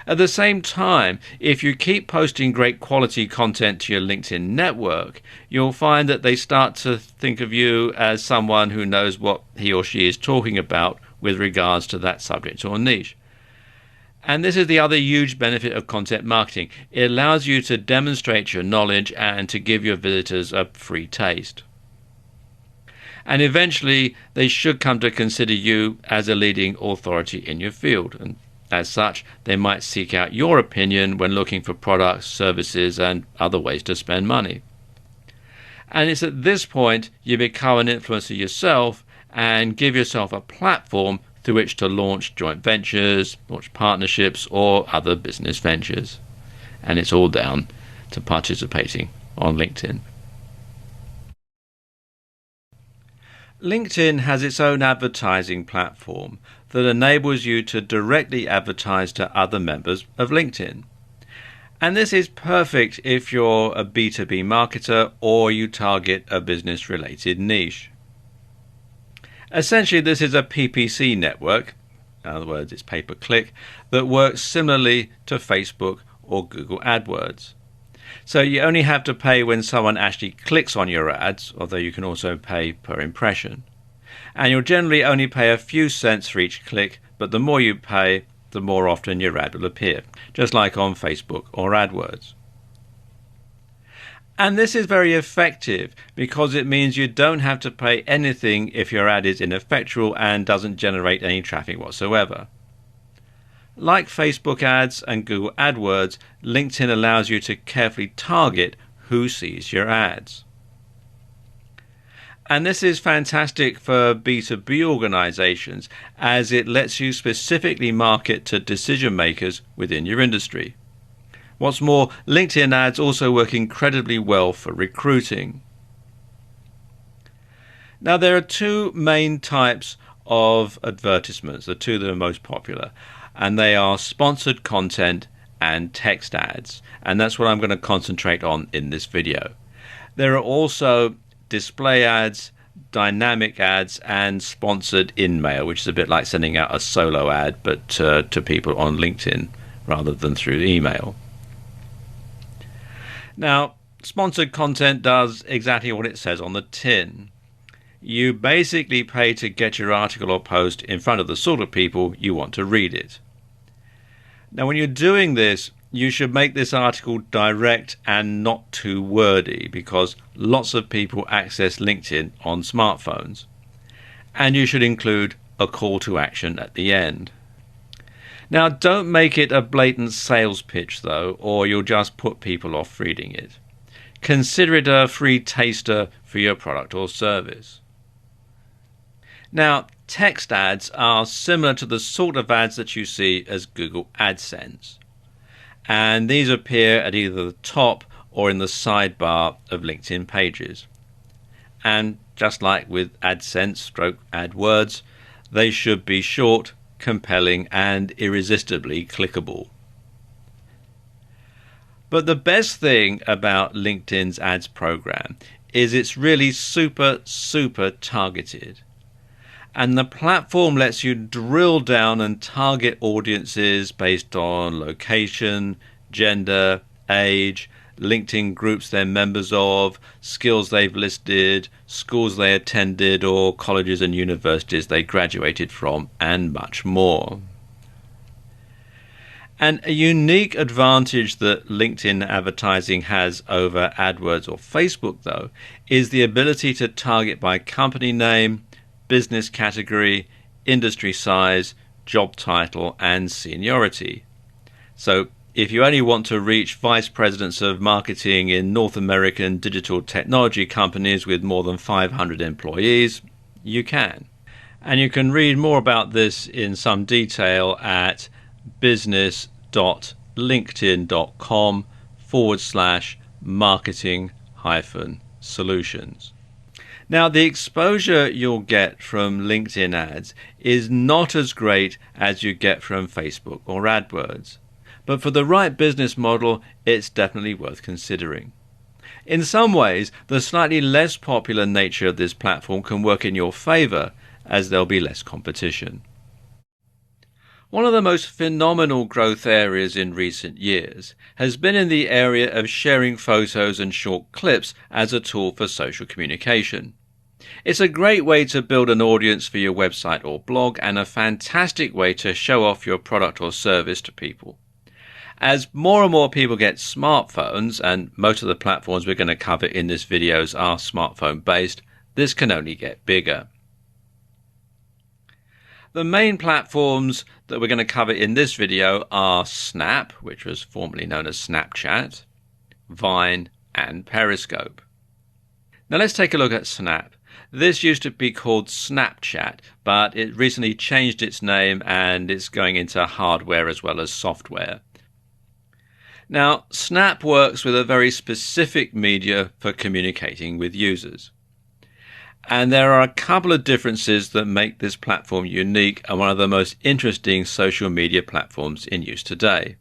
At the same time, if you keep posting great quality content to your LinkedIn network, you'll find that they start to think of you as someone who knows what he or she is talking about with regards to that subject or niche. And this is the other huge benefit of content marketing. It allows you to demonstrate your knowledge and to give your visitors a free taste. And eventually, they should come to consider you as a leading authority in your field. And as such, they might seek out your opinion when looking for products, services, and other ways to spend money. And it's at this point you become an influencer yourself and give yourself a platform through which to launch joint ventures, launch partnerships, or other business ventures. And it's all down to participating on LinkedIn. LinkedIn has its own advertising platform that enables you to directly advertise to other members of LinkedIn. And this is perfect if you're a B2B marketer or you target a business-related niche. Essentially, this is a PPC network, in other words, it's pay-per-click, that works similarly to Facebook or Google AdWords. So you only have to pay when someone actually clicks on your ads, although you can also pay per impression. And you'll generally only pay a few cents for each click, but the more you pay, the more often your ad will appear, just like on Facebook or AdWords. And this is very effective because it means you don't have to pay anything if your ad is ineffectual and doesn't generate any traffic whatsoever. Like Facebook ads and Google AdWords, LinkedIn allows you to carefully target who sees your ads. And this is fantastic for B2B organizations as it lets you specifically market to decision makers within your industry. What's more, LinkedIn ads also work incredibly well for recruiting. Now, there are two main types of advertisements, the two that are most popular, and they are sponsored content and text ads, and that's what I'm going to concentrate on in this video. There are also display ads, dynamic ads, and sponsored in-mail, which is a bit like sending out a solo ad but to people on LinkedIn rather than through email. Now, sponsored content does exactly what it says on the tin. You basically pay to get your article or post in front of the sort of people you want to read it. Now, when you're doing this, you should make this article direct and not too wordy because lots of people access LinkedIn on smartphones. And you should include a call to action at the end. Now, don't make it a blatant sales pitch, though, or you'll just put people off reading it. Consider it a free taster for your product or service. Now, text ads are similar to the sort of ads that you see as Google AdSense. And these appear at either the top or in the sidebar of LinkedIn pages. And just like with AdSense/AdWords, they should be short, compelling, and irresistibly clickable. But the best thing about LinkedIn's ads program is it's really super targeted. And the platform lets you drill down and target audiences based on location, gender, age, LinkedIn groups they're members of, skills they've listed, schools they attended, or colleges and universities they graduated from, and much more. And a unique advantage that LinkedIn advertising has over AdWords or Facebook, though, is the ability to target by company name, business category, industry size, job title, and seniority. So if you only want to reach vice presidents of marketing in North American digital technology companies with more than 500 employees, you can. And you can read more about this in some detail at business.linkedin.com/marketing-solutions. Now, the exposure you'll get from LinkedIn ads is not as great as you get from Facebook or AdWords. But for the right business model, it's definitely worth considering. In some ways, the slightly less popular nature of this platform can work in your favor, as there'll be less competition. One of the most phenomenal growth areas in recent years has been in the area of sharing photos and short clips as a tool for social communication. It's a great way to build an audience for your website or blog, and a fantastic way to show off your product or service to people. As more and more people get smartphones, and most of the platforms we're going to cover in this video are smartphone based, this can only get bigger. The main platforms that we're going to cover in this video are Snap, which was formerly known as Snapchat, Vine, and Periscope. Now let's take a look at Snap. This used to be called Snapchat, but it recently changed its name and it's going into hardware as well as software. Now, Snap works with a very specific media for communicating with users. And there are a couple of differences that make this platform unique and one of the most interesting social media platforms in use today.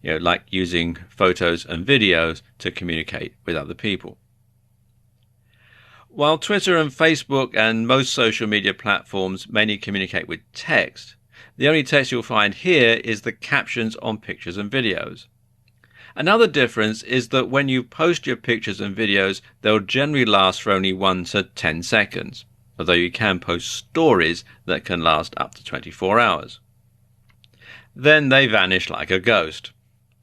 Like using photos and videos to communicate with other people. While Twitter and Facebook and most social media platforms mainly communicate with text, the only text you'll find here is the captions on pictures and videos. Another difference is that when you post your pictures and videos, they'll generally last for only 1 to 10 seconds, although you can post stories that can last up to 24 hours. Then they vanish like a ghost,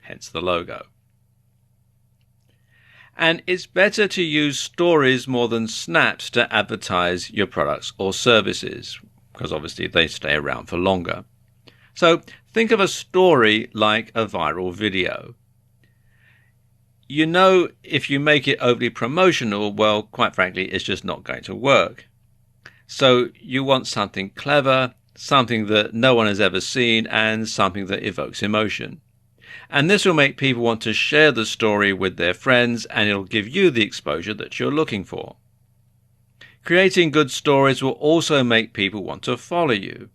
hence the logo. And it's better to use stories more than snaps to advertise your products or services, because obviously they stay around for longer. So think of a story like a viral video. If you make it overly promotional, well, quite frankly, it's just not going to work. So you want something clever, something that no one has ever seen, and something that evokes emotion. And this will make people want to share the story with their friends, and it'll give you the exposure that you're looking for. Creating good stories will also make people want to follow you.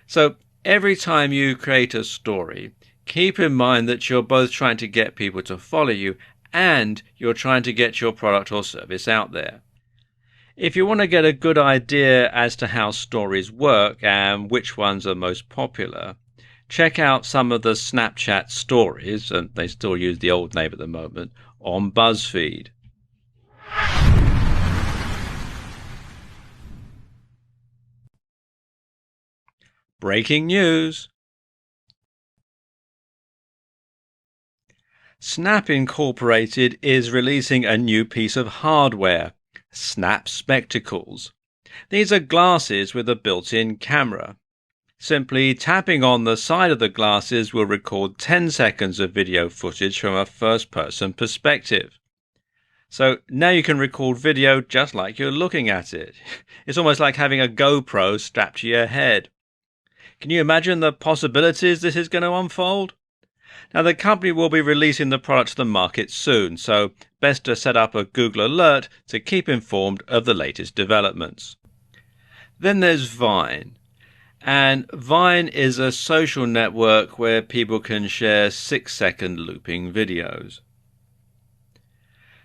So every time you create a story, keep in mind that you're both trying to get people to follow you and you're trying to get your product or service out there. If you want to get a good idea as to how stories work and which ones are most popular, check out some of the Snapchat stories, and they still use the old name at the moment, on BuzzFeed. Breaking news. Snap Incorporated is releasing a new piece of hardware, Snap Spectacles. These are glasses with a built-in camera. Simply tapping on the side of the glasses will record 10 seconds of video footage from a first-person perspective. So now you can record video just like you're looking at it. It's almost like having a GoPro strapped to your head. Can you imagine the possibilities this is going to unfold? Now, the company will be releasing the product to the market soon, so best to set up a Google alert to keep informed of the latest developments. Then there's Vine. And Vine is a social network where people can share 6-second looping videos.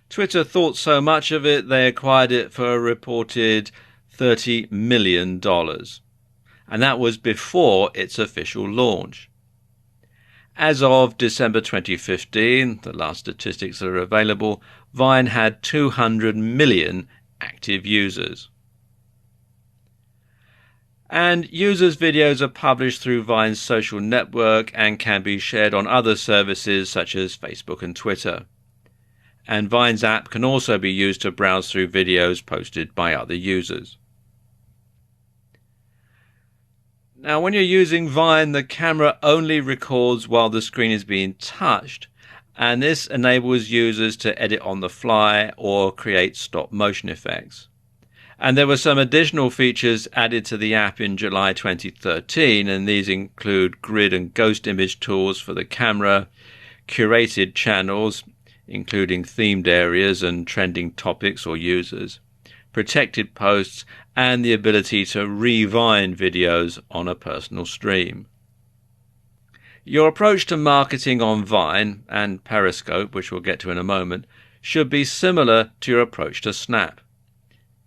Twitter thought so much of it, they acquired it for a reported $30 million. And that was before its official launch. As of December 2015, the last statistics that are available, Vine had 200 million active users. And users' videos are published through Vine's social network and can be shared on other services such as Facebook and Twitter. And Vine's app can also be used to browse through videos posted by other users. Now, when you're using Vine, the camera only records while the screen is being touched, and this enables users to edit on the fly or create stop motion effects. And there were some additional features added to the app in July 2013, and these include grid and ghost image tools for the camera, curated channels, including themed areas and trending topics or users, protected posts, and the ability to re-Vine videos on a personal stream. Your approach to marketing on Vine and Periscope, which we'll get to in a moment, should be similar to your approach to Snap.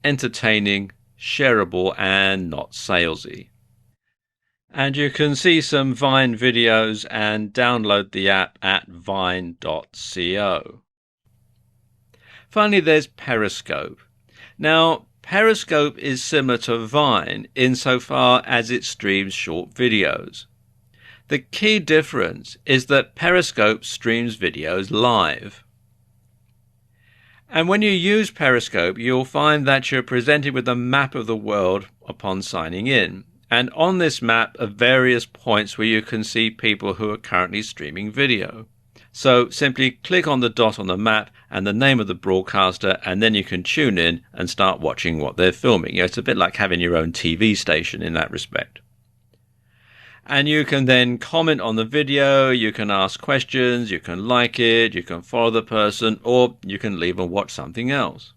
Entertaining, shareable, and not salesy. And you can see some Vine videos and download the app at vine.co. Finally, there's Periscope. Now, Periscope is similar to Vine insofar as it streams short videos. The key difference is that Periscope streams videos live. And when you use Periscope, you'll find that you're presented with a map of the world upon signing in. And on this map are various points where you can see people who are currently streaming video. So simply click on the dot on the map and the name of the broadcaster, and then you can tune in and start watching what they're filming. It's a bit like having your own TV station in that respect. And you can then comment on the video, you can ask questions, you can like it, you can follow the person, or you can leave and watch something else.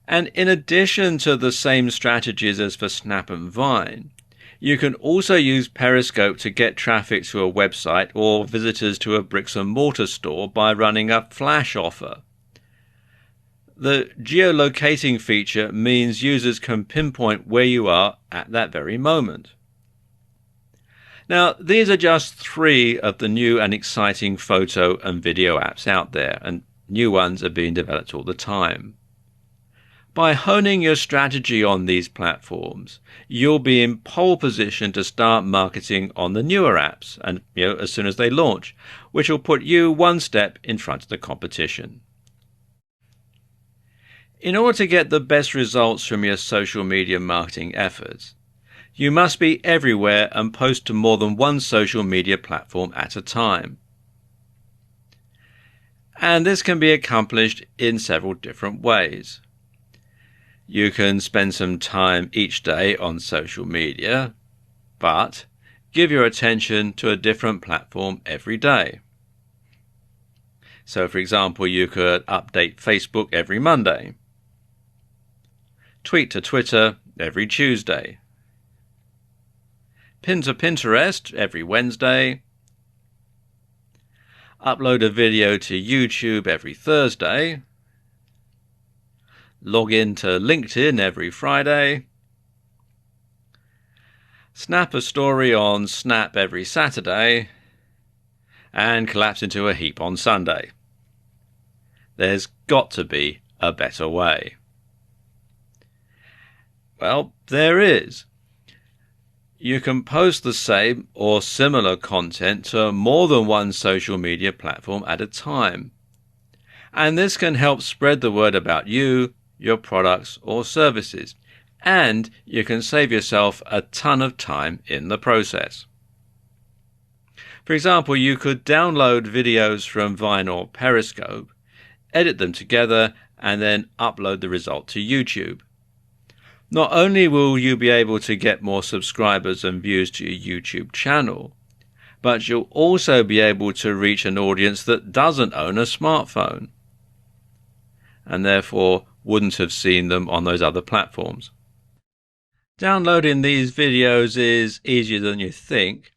And in addition to the same strategies as for Snap and Vine, you can also use Periscope to get traffic to a website or visitors to a bricks and mortar store by running a flash offer. The geolocating feature means users can pinpoint where you are at that very moment. Now, these are just 3 of the new and exciting photo and video apps out there, and new ones are being developed all the time. By honing your strategy on these platforms, you'll be in pole position to start marketing on the newer apps, and as soon as they launch, which will put you one step in front of the competition. In order to get the best results from your social media marketing efforts, you must be everywhere and post to more than one social media platform at a time. And this can be accomplished in several different ways. You can spend some time each day on social media, but give your attention to a different platform every day. So, for example, you could update Facebook every Monday, tweet to Twitter every Tuesday, pin to Pinterest every Wednesday, upload a video to YouTube every Thursday, log in to LinkedIn every Friday, snap a story on Snap every Saturday, and collapse into a heap on Sunday. There's got to be a better way. Well, there is. You can post the same or similar content to more than one social media platform at a time. And this can help spread the word about you, your products or services, and you can save yourself a ton of time in the process. For example, you could download videos from Vine or Periscope, edit them together, and then upload the result to YouTube. Not only will you be able to get more subscribers and views to your YouTube channel, but you'll also be able to reach an audience that doesn't own a smartphone, and therefore wouldn't have seen them on those other platforms. Downloading these videos is easier than you think.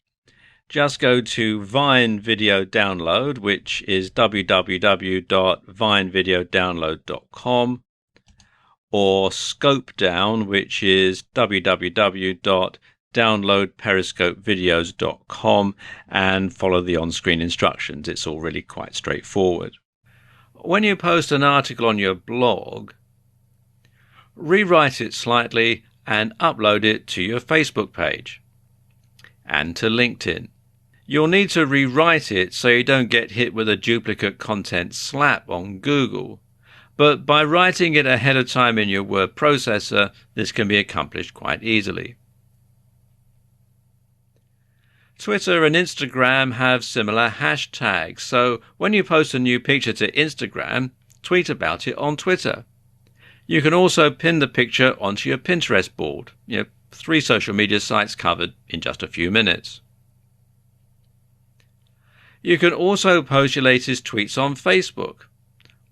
Just go to Vine Video Download, which is www.vinevideodownload.com, or Scope Down, which is www.downloadperiscopevideos.com, and follow the on-screen instructions. It's all really quite straightforward. When you post an article on your blog, rewrite it slightly and upload it to your Facebook page and to LinkedIn. You'll need to rewrite it so you don't get hit with a duplicate content slap on Google, but by writing it ahead of time in your word processor, this can be accomplished quite easily. Twitter and Instagram have similar hashtags, so when you post a new picture to Instagram, tweet about it on Twitter. You can also pin the picture onto your Pinterest board. 3 social media sites covered in just a few minutes. You can also post your latest tweets on Facebook,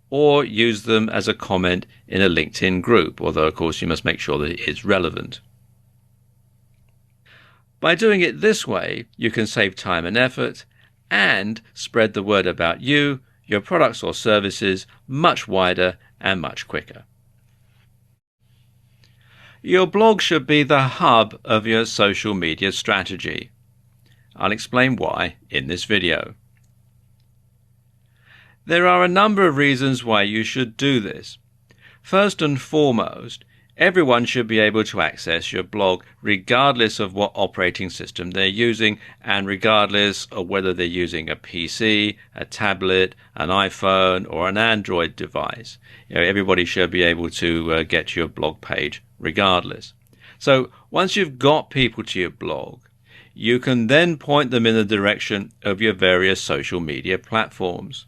or use them as a comment in a LinkedIn group, although of course you must make sure that it is relevant. By doing it this way, you can save time and effort and spread the word about you, your products or services much wider and much quicker. Your blog should be the hub of your social media strategy. I'll explain why in this video. There are a number of reasons why you should do this. First and foremost, everyone should be able to access your blog regardless of what operating system they're using and regardless of whether they're using a PC, a tablet, an iPhone or an Android device. Everybody should be able to get to your blog page regardless. So once you've got people to your blog, you can then point them in the direction of your various social media platforms.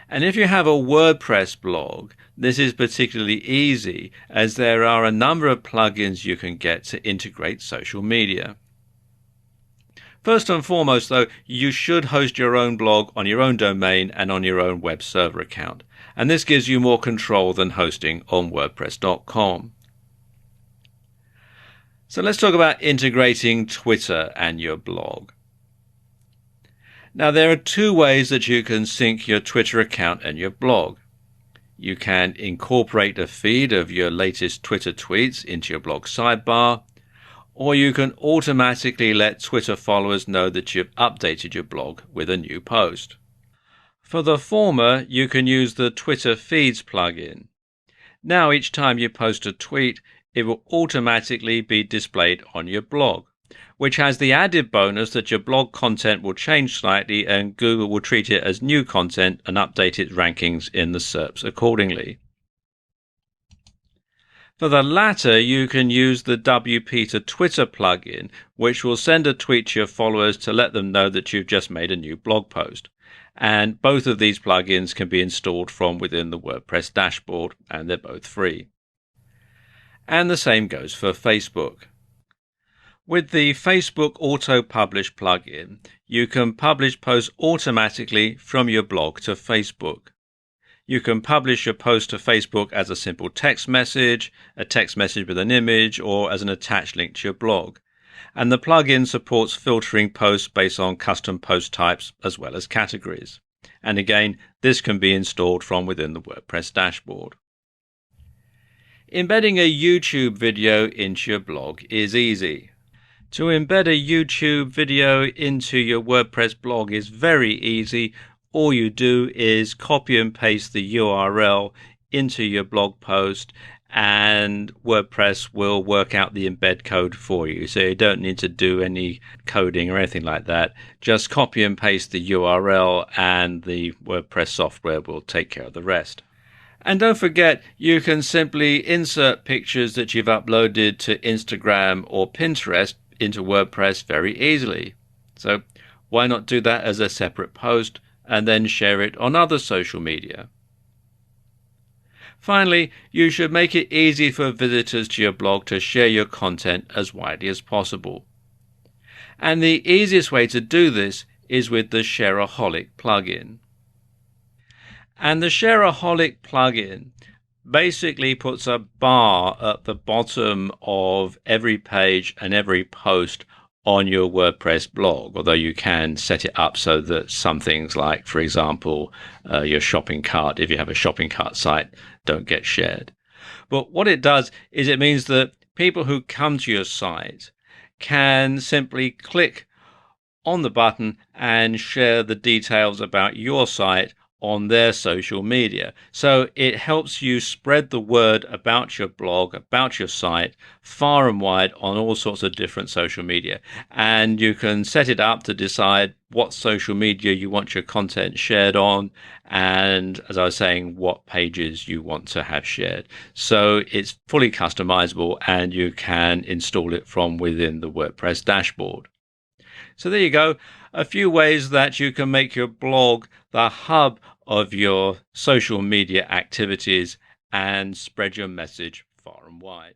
And if you have a WordPress blog, this is particularly easy as there are a number of plugins you can get to integrate social media. First and foremost, though, you should host your own blog on your own domain and on your own web server account. And this gives you more control than hosting on WordPress.com. So let's talk about integrating Twitter and your blog. Now, there are 2 ways that you can sync your Twitter account and your blog. You can incorporate a feed of your latest Twitter tweets into your blog sidebar, or you can automatically let Twitter followers know that you've updated your blog with a new post. For the former, you can use the Twitter Feeds plugin. Now, each time you post a tweet, it will automatically be displayed on your blog, which has the added bonus that your blog content will change slightly and Google will treat it as new content and update its rankings in the SERPs accordingly. For the latter, you can use the WP to Twitter plugin, which will send a tweet to your followers to let them know that you've just made a new blog post. And both of these plugins can be installed from within the WordPress dashboard, and they're both free. And the same goes for Facebook. With the Facebook Auto Publish plugin, you can publish posts automatically from your blog to Facebook. You can publish your post to Facebook as a simple text message, a text message with an image, or as an attached link to your blog. And the plugin supports filtering posts based on custom post types as well as categories. And again, this can be installed from within the WordPress dashboard. Embedding a YouTube video into your blog is easy. To embed a YouTube video into your WordPress blog is very easy. All you do is copy and paste the URL into your blog post and WordPress will work out the embed code for you. So you don't need to do any coding or anything like that. Just copy and paste the URL and the WordPress software will take care of the rest. And don't forget, you can simply insert pictures that you've uploaded to Instagram or Pinterest into WordPress very easily. So why not do that as a separate post and then share it on other social media? Finally, you should make it easy for visitors to your blog to share your content as widely as possible. And the easiest way to do this is with the Shareaholic plugin. And the Shareaholic plugin basically puts a bar at the bottom of every page and every post on your WordPress blog, although you can set it up so that some things like, for example, your shopping cart, if you have a shopping cart site, don't get shared. But what it does is it means that people who come to your site can simply click on the button and share the details about your site on their social media. So it helps you spread the word about your blog, about your site, far and wide on all sorts of different social media. And you can set it up to decide what social media you want your content shared on, and as I was saying, what pages you want to have shared. So it's fully customizable, and you can install it from within the WordPress dashboard. So there you go, a few ways that you can make your blog the hub of your social media activities and spread your message far and wide.